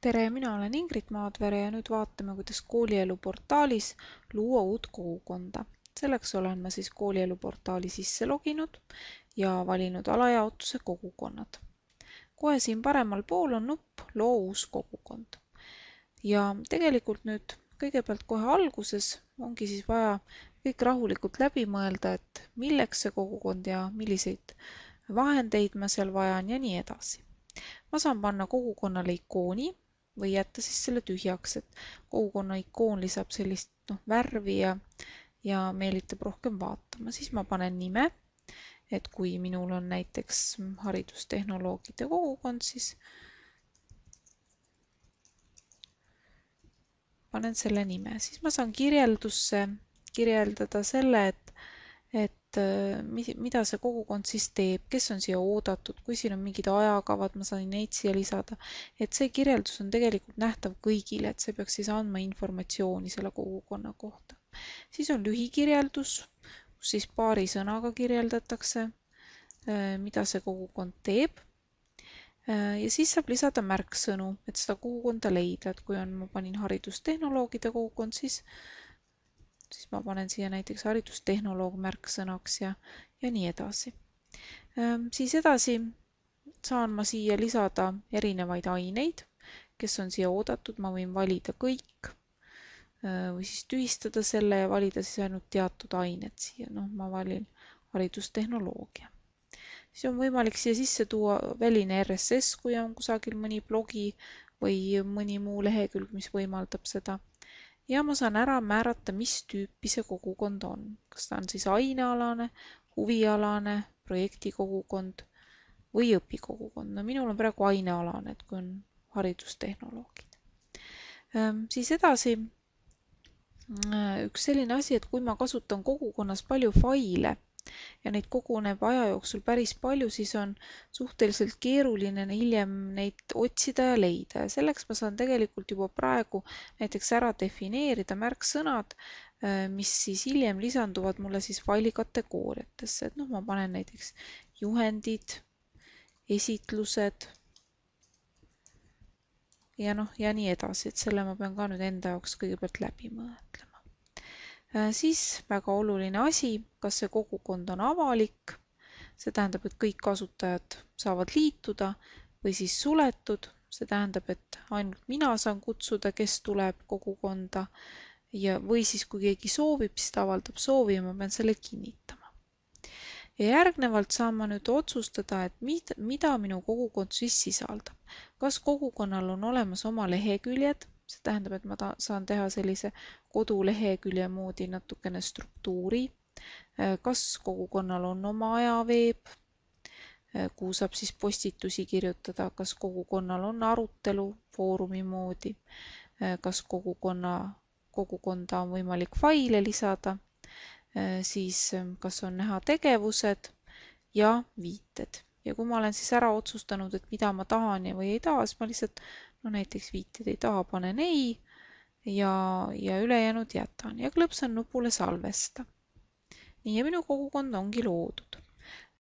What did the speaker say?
Tere, mina olen Ingrid Maadvere ja nüüd vaatame, kuidas koolielu portaalis luua uut kogukonda. Selleks olen ma siis koolielu portaali sisse loginud ja valinud alajaotuse kogukonnad. Kohe siin paremal pool on nupp Loo uus kogukond. Ja tegelikult nüüd kõigepealt kohe alguses ongi siis vaja kõik rahulikult läbi mõelda, et milleks see kogukond ja milliseid vahendeid ma seal vajan ja nii edasi. Ma saan panna kogukonnale ikooni või jätta siis selle tühjaks, et kogukonna ikoon lisab sellist värvi ja meelitab rohkem vaatama. Siis ma panen nime, et kui minul on näiteks haridustehnoloogide kogukond, siis panen selle nime. Siis ma saan kirjeldusse kirjeldada selle, et mida see kogukond siis teeb, kes on siia oodatud, kui siin on mingid ajakavad, ma saan neid siia lisada, et see kirjeldus on tegelikult nähtav kõigile, et see peaks siis andma informatsiooni selle kogukonna kohta. Siis on lühikirjeldus, kus siis paari sõnaga kirjeldatakse, mida see kogukond teeb. Ja siis saab lisada märksõnu, et seda kogukonda leida, et kui ma panin haridustehnoloogide kogukond, siis ma panen siia näiteks haridustehnoloog märksõnaks ja nii edasi. Siis edasi saan ma siia lisada erinevaid aineid, kes on siia oodatud, ma võin valida kõik või siis tühistada selle ja valida siis ainult teatud ained siia. Ma valin haridustehnoloogia. Siis on võimalik siia sisse tuua väline RSS, kui on kusagil mõni blogi või mõni muu lehekülg, mis võimaldab seda. Ja ma saan ära määrata, mis tüüpi see kogukond on. Kas ta on siis ainealane, huvialane, projektikogukond või õpikogukond. Minul on praegu ainealane, et kui on haridustehnoloogid. Siis edasi üks selline asi, et kui ma kasutan kogukonnas palju faile ja neid koguneb aja jooksul päris palju, siis on suhteliselt keeruline hiljem neid otsida ja leida. Ja selleks ma saan tegelikult juba praegu näiteks ära defineerida märksõnad, mis siis hiljem lisanduvad mulle siis faili kategooriatesse. Et ma panen näiteks juhendid, esitlused ja nii edasi. Et selle ma pean ka nüüd enda jaoks kõigepealt läbi mõtlema. Siis väga oluline asi, kas see kogukond on avalik, see tähendab, et kõik kasutajad saavad liituda või siis suletud, see tähendab, et ainult mina saan kutsuda, kes tuleb kogukonda või siis kui keegi soovib, siis ta avaldab soovi ja ma pean selle kinnitama. Ja järgnevalt saan ma nüüd otsustada, et mida minu kogukond siis sisaldab. Kas kogukonnal on olemas oma leheküljed? See tähendab, et ma saan teha sellise kodulehekülje moodi natukene struktuuri. Kas kogukonnal on oma ajaveeb, kuhu saab siis postitusi kirjutada, kas kogukonnal on arutelu foorumi moodi, kas kogukonda on võimalik faile lisada, siis kas on näha tegevused ja viited. Ja kui ma olen siis ära otsustanud, et mida ma tahan või ei taha, siis ma lihtsalt näiteks viited ei taha, panen ei ja ülejäänud jätan ja klõpsan nupule salvesta. Nii ja minu kogukond ongi loodud.